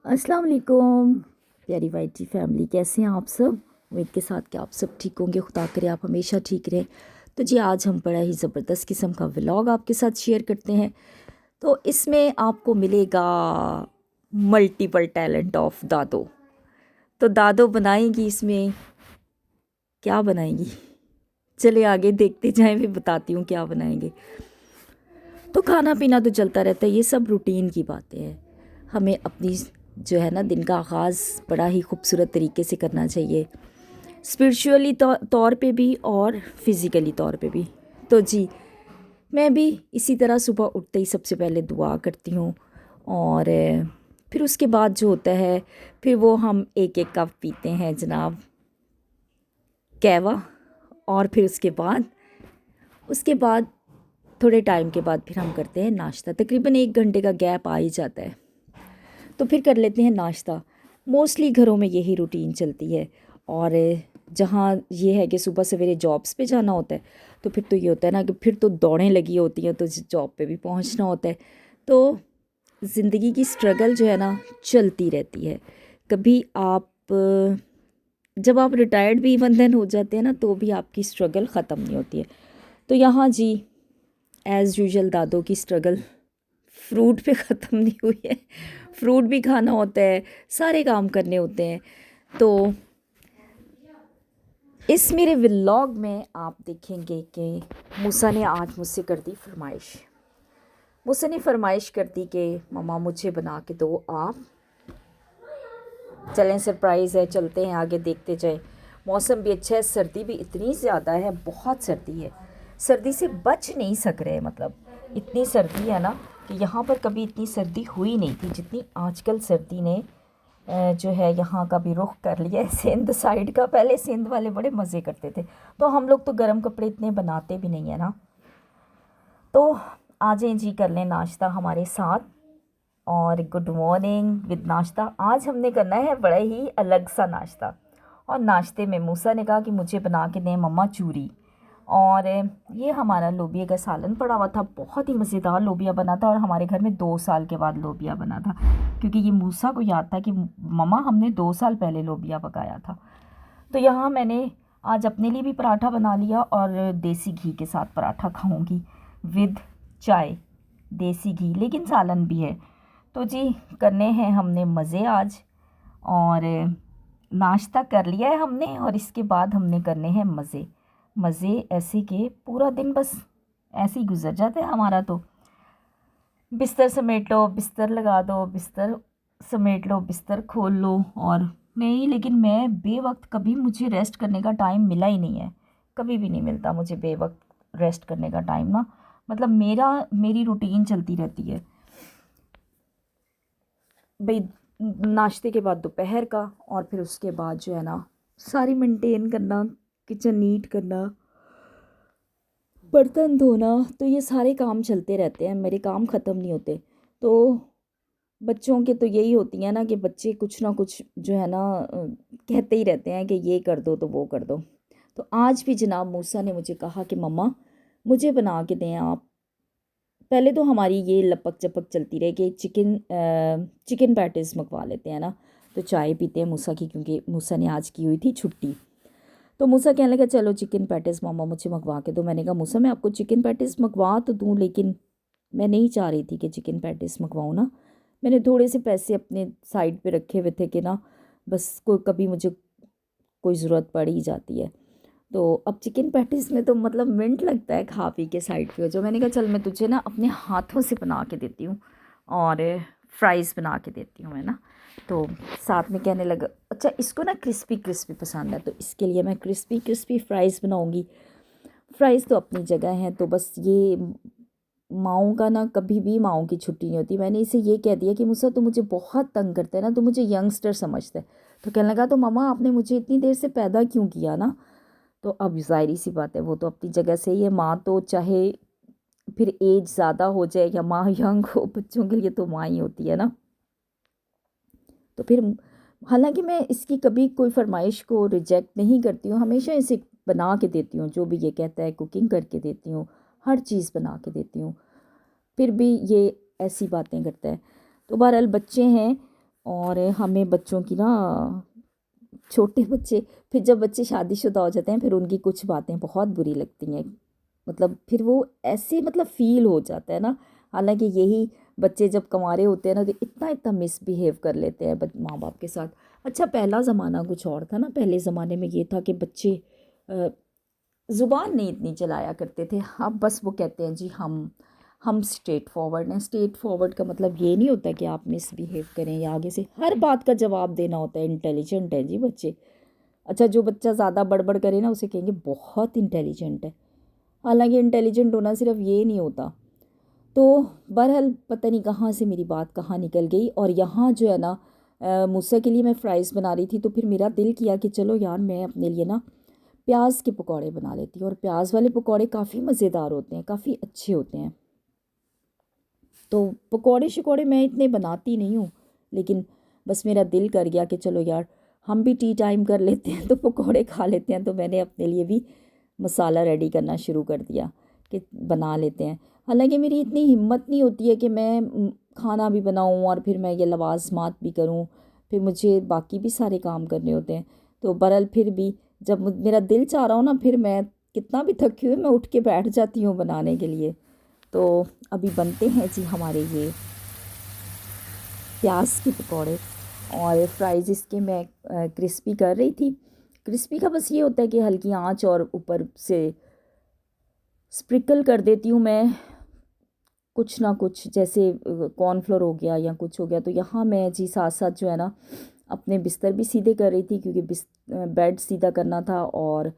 अस्सलाम वालेकुम प्यारी वाइटी फैमिली, कैसे हैं आप सब। उम्मीद के साथ कि आप सब ठीक होंगे, खुदा करे आप हमेशा ठीक रहें। तो जी आज हम बड़ा ही ज़बरदस्त किस्म का व्लॉग आपके साथ शेयर करते हैं। तो इसमें आपको मिलेगा मल्टीपल टैलेंट ऑफ दादो। तो दादो बनाएंगी इसमें, क्या बनाएंगी चले आगे देखते जाएं, फिर बताती हूँ क्या बनाएंगे। तो खाना पीना तो चलता रहता है, ये सब रूटीन की बातें हैं। हमें अपनी जो है ना दिन का आगाज़ बड़ा ही खूबसूरत तरीके से करना चाहिए, स्पिरिचुअली तौर पे भी और फिज़िकली तौर पे भी। तो जी मैं भी इसी तरह सुबह उठते ही सबसे पहले दुआ करती हूँ, और फिर उसके बाद जो होता है फिर वो हम एक एक कप पीते हैं जनाब, कहवा। और फिर उसके बाद थोड़े टाइम के बाद फिर हम करते हैं नाश्ता। तकरीबन 1 घंटे का गैप आ ही जाता है, तो फिर कर लेते हैं नाश्ता। मोस्टली घरों में यही रूटीन चलती है। और जहाँ ये है कि सुबह सवेरे जॉब्स पे जाना होता है, तो फिर तो ये होता है ना कि फिर तो दौड़ें लगी होती हैं, तो जॉब पे भी पहुँचना होता है। तो ज़िंदगी की स्ट्रगल जो है ना चलती रहती है। कभी आप जब आप रिटायर्ड भी इवन देन हो जाते हैं ना, तो भी आपकी स्ट्रगल ख़त्म नहीं होती है। तो यहाँ जी एज़ यूजुअल दादों की स्ट्रगल फ्रूट पे ख़त्म नहीं हुई है। फ्रूट भी खाना होता है, सारे काम करने होते हैं। तो इस मेरे व्लॉग में आप देखेंगे कि मूसा ने आज मुझसे कर दी फरमाइश। मूसा ने फरमाइश कर दी कि मम्मा मुझे बना के दो आप। चलें सरप्राइज़ है, चलते हैं आगे देखते जाएं। मौसम भी अच्छा है, सर्दी भी इतनी ज़्यादा है, बहुत सर्दी है। सर्दी से बच नहीं सक रहे, मतलब इतनी सर्दी है ना कि यहाँ पर कभी इतनी सर्दी हुई नहीं थी जितनी आजकल सर्दी ने जो है यहाँ का भी रुख कर लिया है। सिंध साइड का, पहले सिंध वाले बड़े मज़े करते थे, तो हम लोग तो गर्म कपड़े इतने बनाते भी नहीं है ना। तो आ जाएं जी, कर लें नाश्ता हमारे साथ। और गुड मॉर्निंग विद नाश्ता। आज हमने करना है बड़ा ही अलग सा नाश्ता। और नाश्ते में मूसा ने कहा कि मुझे बना के दें मम्मा चूरी। और ये हमारा लोबिया का सालन पड़ा हुआ था, बहुत ही मज़ेदार लोबिया बना था, और हमारे घर में 2 साल के बाद लोबिया बना था, क्योंकि ये मूसा को याद था कि मम्मा हमने 2 साल पहले लोबिया पकाया था। तो यहाँ मैंने आज अपने लिए भी पराठा बना लिया, और देसी घी के साथ पराठा खाऊंगी विद चाय, देसी घी, लेकिन सालन भी है। तो जी करने हैं हमने मज़े आज। और नाश्ता कर लिया है हमने, और इसके बाद हमने करने हैं मज़े। मज़े ऐसे कि पूरा दिन बस ऐसे ही गुजर जाता है हमारा। तो बिस्तर समेट लो, बिस्तर लगा दो, बिस्तर समेट लो, बिस्तर खोल लो। और नहीं, लेकिन मैं बेवक्त कभी मुझे रेस्ट करने का टाइम मिला ही नहीं है, कभी भी नहीं मिलता मुझे बेवक्त रेस्ट करने का टाइम ना। मतलब मेरी रूटीन चलती रहती है भाई, नाश्ते के बाद दोपहर का, और फिर उसके बाद जो है ना सारी मेंटेन करना, किचन नीट करना, बर्तन धोना, तो ये सारे काम चलते रहते हैं, मेरे काम ख़त्म नहीं होते। तो बच्चों के तो यही होती है ना कि बच्चे कुछ ना कुछ जो है ना कहते ही रहते हैं कि ये कर दो तो वो कर दो। तो आज भी जनाब मूसा ने मुझे कहा कि मम्मा मुझे बना के दें आप। पहले तो हमारी ये लपक चपक चलती रही कि चिकन पैटीज़ मंगवा लेते हैं ना। तो चाय पीते हैं मूसा की, क्योंकि मूसा ने आज की हुई थी छुट्टी। तो मूसा कहने लगा चलो चिकन पैटीज़ मामा मुझे मंगवा के दो। मैंने कहा मूसा मैं आपको चिकन पैटीज़ मंगवा तो दूँ, लेकिन मैं नहीं चाह रही थी कि चिकन पैटीज़ मंगवाऊँ ना। मैंने थोड़े से पैसे अपने साइड पे रखे हुए थे कि ना बस कोई कभी मुझे कोई ज़रूरत पड़ ही जाती है। तो अब चिकन पैटीज़ में तो मतलब मिनट लगता है खा पी के साइड पे हो जाओ। मैंने कहा चल मैं तुझे ना अपने हाथों से बना के देती हूँ, और फ्राइज़ बना के देती हूँ मैं ना। तो साथ में कहने लगा अच्छा इसको ना क्रिस्पी क्रिस्पी पसंद है, तो इसके लिए मैं क्रिस्पी क्रिस्पी फ्राइज़ बनाऊँगी। फ्राइज़ तो अपनी जगह हैं, तो बस ये माओं का ना कभी भी माओं की छुट्टी नहीं होती। मैंने इसे ये कह दिया कि मूसा तो मुझे बहुत तंग करता है ना, तो मुझे यंगस्टर समझता है। तो कहने लगा तो मम्मा आपने मुझे इतनी देर से पैदा क्यों किया ना। तो अब ज़ाहिर सी बात है, वो तो अपनी जगह से ही है। माँ तो चाहे फिर एज ज़्यादा हो जाए या माँ यंग हो, बच्चों के लिए तो माँ ही होती है ना। तो फिर हालांकि मैं इसकी कभी कोई फरमाइश को रिजेक्ट नहीं करती हूँ, हमेशा इसे बना के देती हूँ, जो भी ये कहता है कुकिंग करके देती हूँ, हर चीज़ बना के देती हूँ। फिर भी ये ऐसी बातें करता है। तो बहरहाल बच्चे हैं, और हमें बच्चों की ना, छोटे बच्चे, फिर जब बच्चे शादीशुदा हो जाते हैं फिर उनकी कुछ बातें बहुत बुरी लगती हैं। मतलब फिर वो ऐसे मतलब फ़ील हो जाता है ना। हालांकि यही बच्चे जब कमा रहे होते हैं ना तो इतना इतना मिसबिहेव कर लेते हैं माँ बाप के साथ। अच्छा, पहला ज़माना कुछ और था ना। पहले ज़माने में ये था कि बच्चे ज़ुबान नहीं इतनी चलाया करते थे। अब बस वो कहते हैं जी हम स्ट्रेट फॉरवर्ड हैं। स्ट्रेट फॉरवर्ड का मतलब ये नहीं होता कि आप मिसबिहेव करें या आगे से हर बात का जवाब देना होता है। इंटेलिजेंट है जी बच्चे। अच्छा, जो बच्चा ज़्यादा बड़बड़ करे ना उसे कहेंगे बहुत इंटेलिजेंट है। हालांकि इंटेलिजेंट होना सिर्फ ये नहीं होता। तो बहरहाल पता नहीं कहाँ से मेरी बात कहाँ निकल गई। और यहाँ जो है ना, मूसा के लिए मैं फ़्राइज़ बना रही थी तो फिर मेरा दिल किया कि चलो यार मैं अपने लिए ना प्याज के पकौड़े बना लेती हूँ। और प्याज वाले पकौड़े काफ़ी मज़ेदार होते हैं, काफ़ी अच्छे होते हैं। तो पकौड़े शकौड़े मैं इतने बनाती नहीं हूँ, लेकिन बस मेरा दिल कर गया कि चलो यार हम भी टी टाइम कर लेते हैं तो पकौड़े खा लेते हैं। तो मैंने अपने लिए भी मसाला रेडी करना शुरू कर दिया कि बना लेते हैं। हालांकि मेरी इतनी हिम्मत नहीं होती है कि मैं खाना भी बनाऊं और फिर मैं ये लवाजमात भी करूं। फिर मुझे बाकी भी सारे काम करने होते हैं। तो बहरहाल फिर भी जब मेरा दिल चाह रहा हो ना, फिर मैं कितना भी थकी हुई मैं उठ के बैठ जाती हूँ बनाने के लिए। तो अभी बनते हैं जी हमारे ये प्याज के पकौड़े। और फ्राइज़ इसके मैं क्रिस्पी कर रही थी। क्रिस्पी का बस ये होता है कि हल्की आंच और ऊपर से स्प्रिकल कर देती हूँ मैं कुछ ना कुछ, जैसे कॉर्नफ्लोर हो गया या कुछ हो गया। तो यहाँ मैं जी साथ साथ जो है ना अपने बिस्तर भी सीधे कर रही थी, क्योंकि बेड सीधा करना था और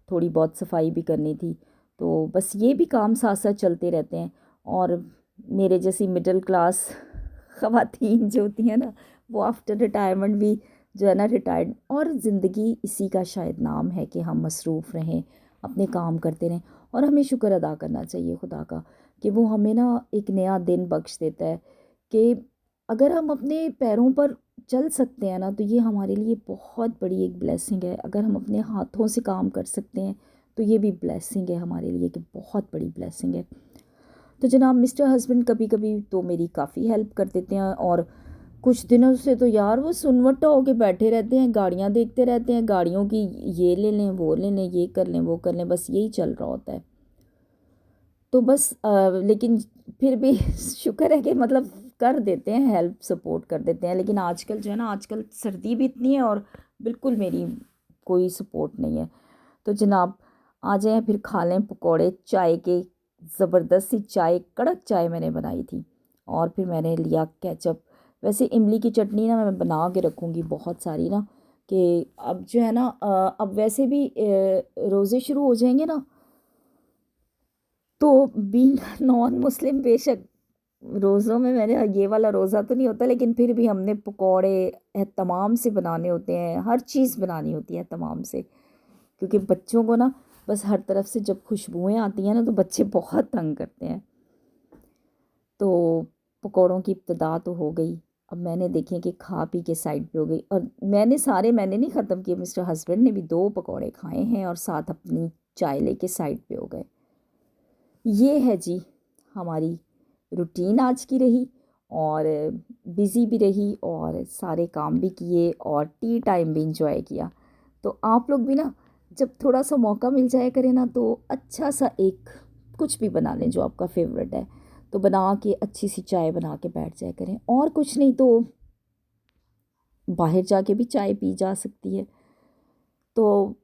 थोड़ी बहुत सफाई भी करनी थी। तो बस ये भी काम साथ साथ चलते रहते हैं। और मेरे जैसी मिडिल क्लास ख़वातीन जो होती हैं ना, वो आफ्टर रिटायरमेंट भी जो है ना रिटायर्ड, और ज़िंदगी इसी का शायद नाम है कि हम मसरूफ़ रहें, अपने काम करते रहें। और हमें शुक्र अदा करना चाहिए खुदा का कि वो हमें ना एक नया दिन बख्श देता है। कि अगर हम अपने पैरों पर चल सकते हैं ना तो ये हमारे लिए बहुत बड़ी एक ब्लेसिंग है। अगर हम अपने हाथों से काम कर सकते हैं तो ये भी ब्लेसिंग है हमारे लिए, कि बहुत बड़ी ब्लेसिंग है। तो जनाब मिस्टर हस्बैंड कभी कभी तो मेरी काफ़ी हेल्प कर देते हैं। और कुछ दिनों से तो यार वो सुनवट्टा होके बैठे रहते हैं, गाड़ियाँ देखते रहते हैं, गाड़ियों की ये ले लें वो ले लें, ये कर लें वो कर लें, बस यही चल रहा होता है। तो बस लेकिन फिर भी शुक्र है कि मतलब कर देते हैं हेल्प, सपोर्ट कर देते हैं। लेकिन आजकल जो है ना, आजकल सर्दी भी इतनी है और बिल्कुल मेरी कोई सपोर्ट नहीं है। तो जनाब आ जाएं फिर खा लें पकौड़े चाय के। ज़बरदस्त सी चाय, कड़क चाय मैंने बनाई थी। और फिर मैंने लिया केचप। वैसे इमली की चटनी ना मैं बना के रखूँगी बहुत सारी ना, कि अब जो है ना अब वैसे भी रोज़े शुरू हो जाएंगे ना। तो बीइंग नॉन मुस्लिम, बेशक रोज़ों में मैंने ये वाला रोज़ा तो नहीं होता, लेकिन फिर भी हमने पकौड़े एहतमाम से बनाने होते हैं, हर चीज़ बनानी होती है एहतमाम से। क्योंकि बच्चों को ना बस हर तरफ से जब खुशबुएं आती हैं ना तो बच्चे बहुत तंग करते हैं। तो पकौड़ों की इब्तिदा तो हो गई। अब मैंने देखे कि खा पी के साइड पे हो गई, और मैंने नहीं ख़त्म किए, मिस्टर हस्बैंड ने भी 2 पकौड़े खाए हैं और साथ अपनी चाय लेके साइड पे हो गए। ये है जी हमारी रूटीन आज की रही। और बिज़ी भी रही और सारे काम भी किए और टी टाइम भी इंजॉय किया। तो आप लोग भी ना जब थोड़ा सा मौका मिल जाए करें ना तो अच्छा सा एक कुछ भी बना लें जो आपका फेवरेट है। तो बना के अच्छी सी चाय बना के बैठ जाया करें, और कुछ नहीं तो बाहर जाके भी चाय पी जा सकती है। तो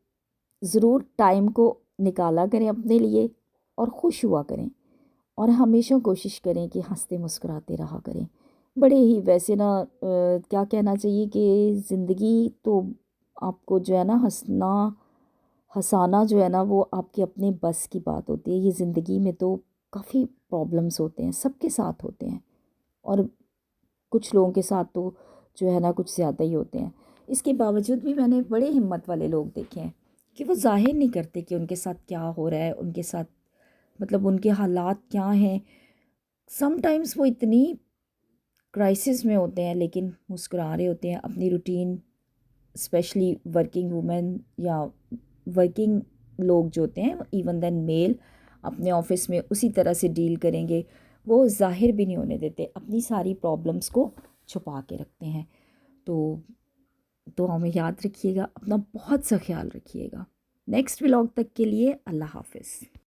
ज़रूर टाइम को निकाला करें अपने लिए और खुश हुआ करें। और हमेशा कोशिश करें कि हंसते मुस्कुराते रहा करें। बड़े ही वैसे ना क्या कहना चाहिए कि ज़िंदगी तो आपको जो है ना हंसना हंसाना जो है ना वो आपके अपने बस की बात होती है। ये ज़िंदगी में तो काफ़ी प्रॉब्लम्स होते हैं, सबके साथ होते हैं। और कुछ लोगों के साथ तो जो है ना कुछ ज़्यादा ही होते हैं। इसके बावजूद भी मैंने बड़े हिम्मत वाले लोग देखे हैं कि वो ज़ाहिर नहीं करते कि उनके साथ क्या हो रहा है, उनके साथ मतलब उनके हालात क्या हैं। समटाइम्स वो इतनी क्राइसिस में होते हैं लेकिन मुस्कुरा रहे होते हैं। अपनी रूटीन, स्पेशली वर्किंग वुमेन या वर्किंग लोग जो होते हैं, इवन देन मेल, अपने ऑफिस में उसी तरह से डील करेंगे। वो ज़ाहिर भी नहीं होने देते, अपनी सारी प्रॉब्लम्स को छुपा के रखते हैं। तो दुआओं में याद रखिएगा, अपना बहुत सा ख्याल रखिएगा। नेक्स्ट व्लॉग तक के लिए अल्लाह हाफ़िज़।